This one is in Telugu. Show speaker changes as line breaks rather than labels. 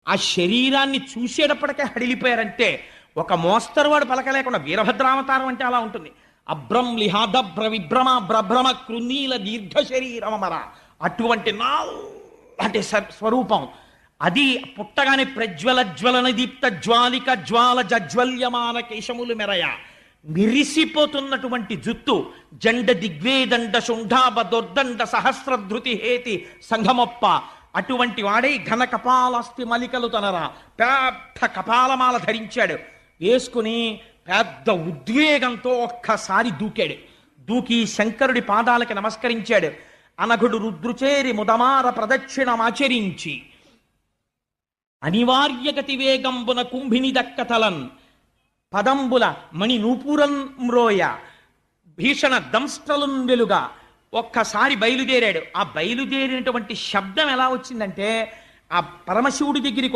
ఆ శరీరాన్ని చూసేటప్పటికే హడిలిపోయారంటే ఒక మోస్తరు వాడు పలకలేకుండా వీరభద్రావతారం అంటే అలా ఉంటుంది. అభ్రం లిహాదభ్ర విభ్రమ భ్రభ్రమ కృనీల దీర్ఘ శరీరమర, అటువంటి అంటే స్వరూపం అది. పుట్టగానే ప్రజ్వల జ్వలన దీప్త జ్వాలిక జ్వాల జజ్వల్యమాన కేశములు మెరయ, మిరిసిపోతున్నటువంటి జుత్తు, జండ దిగ్వేదండ శుంఠాభ దుర్దండ సహస్రధృతి హేతి సంఘమొప్ప, అటువంటి వాడే ఘన కపాలస్తి మలికలు తనరా, పెద్ద కపాలమాల ధరించాడు. వేసుకుని పెద్ద ఉద్వేగంతో ఒక్కసారి దూకాడు. దూకి శంకరుడి పాదాలకి నమస్కరించాడు. అనఘుడు రుద్రుచేరి ముదమార ప్రదక్షిణమాచరించి అనివార్యగతి వేగంబున కుంభిని దక్కతలన్ పదంబుల మణి నూపురం మ్రోయ భీషణ దంస్ట్రలున్ వెలుగా ఒక్కసారి బయలుదేరాడు. ఆ బయలుదేరినటువంటి శబ్దం ఎలా వచ్చిందంటే ఆ పరమశివుడి దగ్గరికి